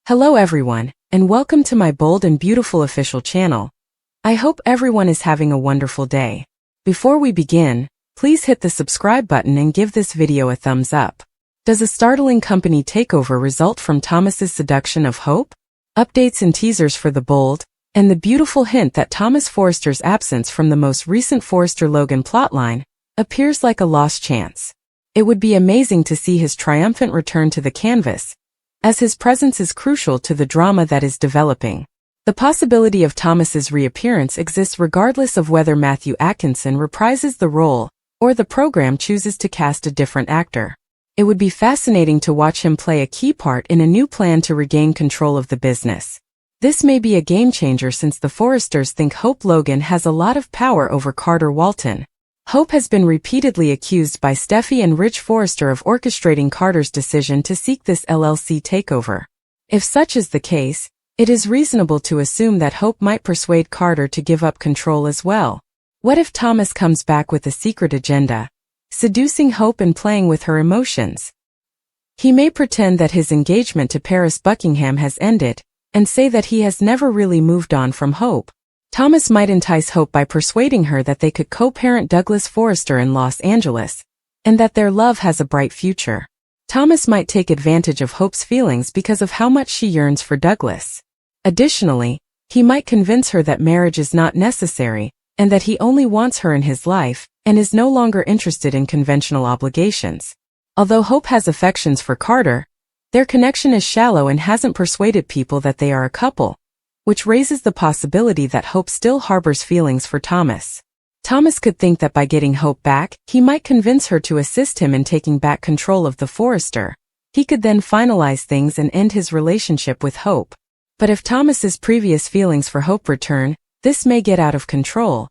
Hello everyone, and welcome to my bold and beautiful official channel. I hope everyone is having a wonderful day. Before we begin, please hit the subscribe button and give this video a thumbs up. Does a startling company takeover result from Thomas's seduction of Hope? Updates and teasers for the bold, and the beautiful hint that Thomas Forrester's absence from the most recent Forrester-Logan plotline appears like a lost chance. It would be amazing to see his triumphant return to the canvas, as his presence is crucial to the drama that is developing. The possibility of Thomas's reappearance exists regardless of whether Matthew Atkinson reprises the role or the program chooses to cast a different actor. It would be fascinating to watch him play a key part in a new plan to regain control of the business. This may be a game-changer since the Forresters think Hope Logan has a lot of power over Carter Walton. Hope has been repeatedly accused by Steffi and Rich Forrester of orchestrating Carter's decision to seek this LLC takeover. If such is the case, it is reasonable to assume that Hope might persuade Carter to give up control as well. What if Thomas comes back with a secret agenda, seducing Hope and playing with her emotions? He may pretend that his engagement to Paris Buckingham has ended, and say that he has never really moved on from Hope. Thomas might entice Hope by persuading her that they could co-parent Douglas Forrester in Los Angeles, and that their love has a bright future. Thomas might take advantage of Hope's feelings because of how much she yearns for Douglas. Additionally, he might convince her that marriage is not necessary, and that he only wants her in his life, and is no longer interested in conventional obligations. Although Hope has affections for Carter, their connection is shallow and hasn't persuaded people that they are a couple, which raises the possibility that Hope still harbors feelings for Thomas. Thomas could think that by getting Hope back, he might convince her to assist him in taking back control of the Forrester. He could then finalize things and end his relationship with Hope. But if Thomas's previous feelings for Hope return, this may get out of control.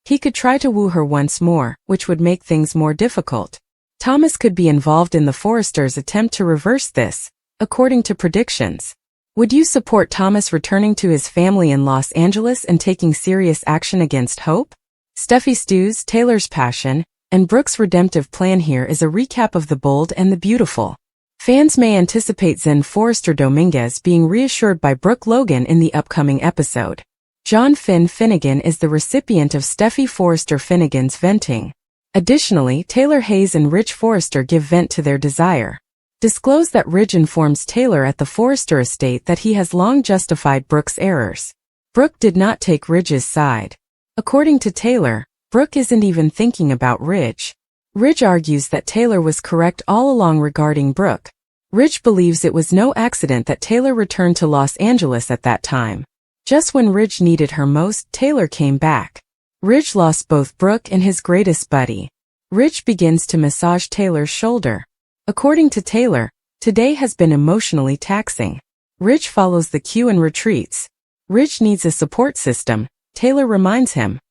He could try to woo her once more, which would make things more difficult. Thomas could be involved in the Forresters' attempt to reverse this, according to predictions. Would you support Thomas returning to his family in Los Angeles and taking serious action against Hope? Steffi Stew's Taylor's passion, and Brooke's redemptive plan. Here is a recap of the bold and the beautiful. Fans may anticipate Zen Forrester Dominguez being reassured by Brooke Logan in the upcoming episode. John Finnegan is the recipient of Steffi Forrester Finnegan's venting. Additionally, Taylor Hayes and Rich Forrester give vent to their desire. Disclose that Ridge informs Taylor at the Forrester estate that he has long justified Brooke's errors. Brooke did not take Ridge's side. According to Taylor, Brooke isn't even thinking about Ridge. Ridge argues that Taylor was correct all along regarding Brooke. Ridge believes it was no accident that Taylor returned to Los Angeles at that time. Just when Ridge needed her most, Taylor came back. Ridge lost both Brooke and his greatest buddy. Ridge begins to massage Taylor's shoulder. According to Taylor, today has been emotionally taxing. Ridge follows the cue and retreats. Ridge needs a support system, Taylor reminds him.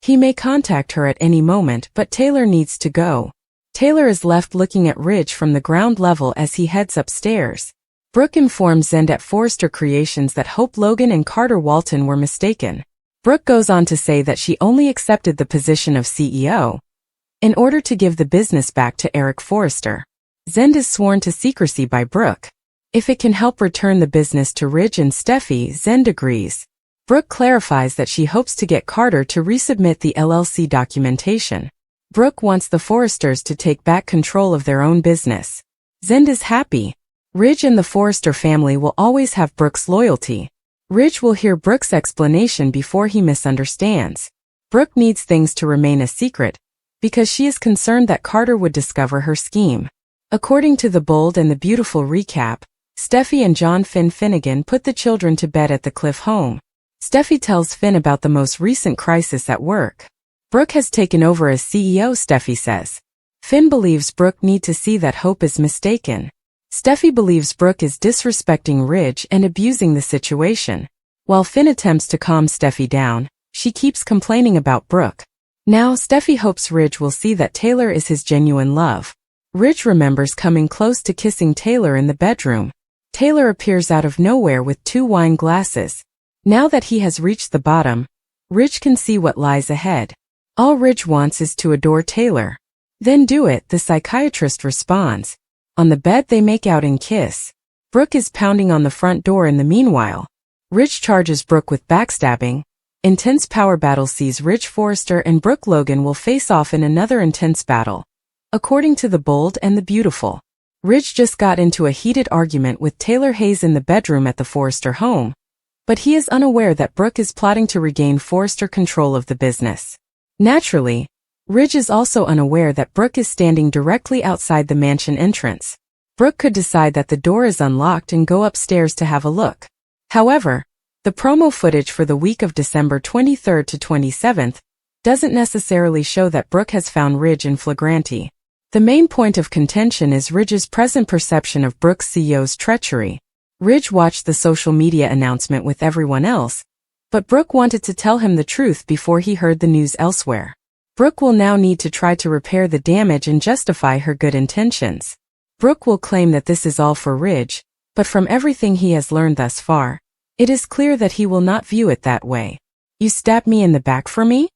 He may contact her at any moment, but Taylor needs to go. Taylor is left looking at Ridge from the ground level as he heads upstairs. Brooke informs Zend at Forrester Creations that Hope Logan and Carter Walton were mistaken. Brooke goes on to say that she only accepted the position of CEO in order to give the business back to Eric Forrester. Zend is sworn to secrecy by Brooke. If it can help return the business to Ridge and Steffi, Zend agrees. Brooke clarifies that she hopes to get Carter to resubmit the LLC documentation. Brooke wants the Forresters to take back control of their own business. Zend is happy. Ridge and the Forrester family will always have Brooke's loyalty. Ridge will hear Brooke's explanation before he misunderstands. Brooke needs things to remain a secret, because she is concerned that Carter would discover her scheme. According to the bold and the beautiful recap, Steffi and John Finnegan put the children to bed at the Cliff home. Steffi tells Finn about the most recent crisis at work. Brooke has taken over as CEO, Steffi says. Finn believes Brooke needs to see that Hope is mistaken. Steffi believes Brooke is disrespecting Ridge and abusing the situation. While Finn attempts to calm Steffi down, she keeps complaining about Brooke. Now Steffi hopes Ridge will see that Taylor is his genuine love. Ridge remembers coming close to kissing Taylor in the bedroom. Taylor appears out of nowhere with 2 wine glasses. Now that he has reached the bottom, Ridge can see what lies ahead. All Ridge wants is to adore Taylor. Then do it, the psychiatrist responds. On the bed they make out and kiss. Brooke is pounding on the front door in the meanwhile. Ridge charges Brooke with backstabbing. Intense power battle sees Ridge Forrester and Brooke Logan will face off in another intense battle. According to The Bold and the Beautiful, Ridge just got into a heated argument with Taylor Hayes in the bedroom at the Forrester home, but he is unaware that Brooke is plotting to regain Forrester control of the business. Naturally, Ridge is also unaware that Brooke is standing directly outside the mansion entrance. Brooke could decide that the door is unlocked and go upstairs to have a look. However, the promo footage for the week of December 23rd to 27th doesn't necessarily show that Brooke has found Ridge in flagrante. The main point of contention is Ridge's present perception of Brooke's CEO's treachery. Ridge watched the social media announcement with everyone else, but Brooke wanted to tell him the truth before he heard the news elsewhere. Brooke will now need to try to repair the damage and justify her good intentions. Brooke will claim that this is all for Ridge, but from everything he has learned thus far, it is clear that he will not view it that way. "You stabbed me in the back for me?"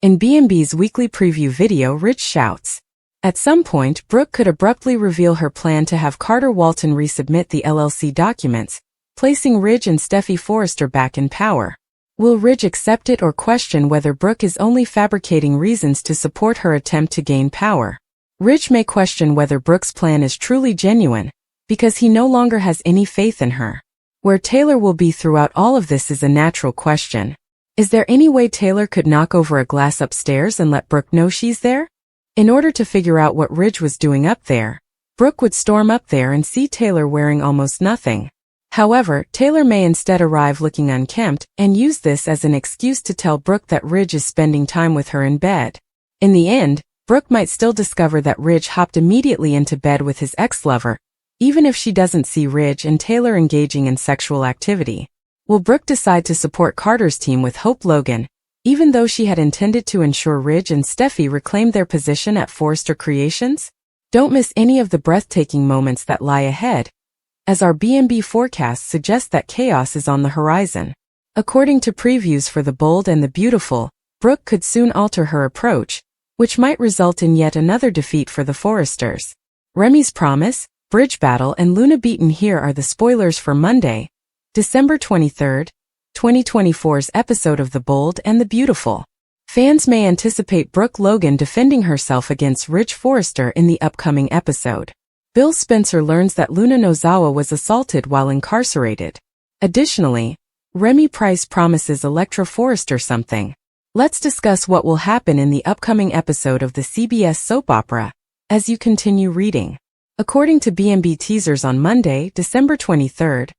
In B&B's weekly preview video, Ridge shouts. At some point, Brooke could abruptly reveal her plan to have Carter Walton resubmit the LLC documents, placing Ridge and Steffi Forrester back in power. Will Ridge accept it or question whether Brooke is only fabricating reasons to support her attempt to gain power? Ridge may question whether Brooke's plan is truly genuine, because he no longer has any faith in her. Where Taylor will be throughout all of this is a natural question. Is there any way Taylor could knock over a glass upstairs and let Brooke know she's there? In order to figure out what Ridge was doing up there, Brooke would storm up there and see Taylor wearing almost nothing. However, Taylor may instead arrive looking unkempt and use this as an excuse to tell Brooke that Ridge is spending time with her in bed. In the end, Brooke might still discover that Ridge hopped immediately into bed with his ex-lover, even if she doesn't see Ridge and Taylor engaging in sexual activity. Will Brooke decide to support Carter's team with Hope Logan, even though she had intended to ensure Ridge and Steffi reclaimed their position at Forrester Creations? Don't miss any of the breathtaking moments that lie ahead, as our B&B forecast suggests that chaos is on the horizon. According to previews for The Bold and the Beautiful, Brooke could soon alter her approach, which might result in yet another defeat for the Forresters. Remy's promise, bridge battle and Luna beaten. Here are the spoilers for Monday, December 23rd, 2024's episode of The Bold and the Beautiful. Fans may anticipate Brooke Logan defending herself against Ridge Forrester in the upcoming episode. Bill Spencer learns that Luna Nozawa was assaulted while incarcerated. Additionally, Remy Price promises Electra Forrester something. Let's discuss what will happen in the upcoming episode of the CBS soap opera, as you continue reading. According to B&B teasers on Monday, December 23rd,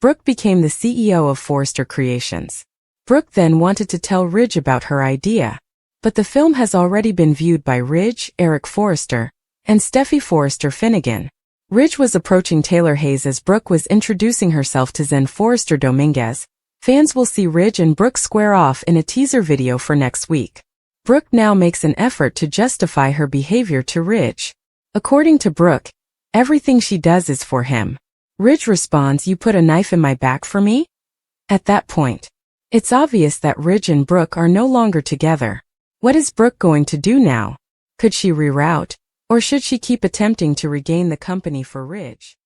Brooke became the CEO of Forrester Creations. Brooke then wanted to tell Ridge about her idea, but the film has already been viewed by Ridge, Eric Forrester, and Steffi Forrester Finnegan. Ridge was approaching Taylor Hayes as Brooke was introducing herself to Zen Forrester Dominguez. Fans will see Ridge and Brooke square off in a teaser video for next week. Brooke now makes an effort to justify her behavior to Ridge. According to Brooke, everything she does is for him. Ridge responds, "You put a knife in my back for me?" At that point, it's obvious that Ridge and Brooke are no longer together. What is Brooke going to do now? Could she reroute, or should she keep attempting to regain the company for Ridge?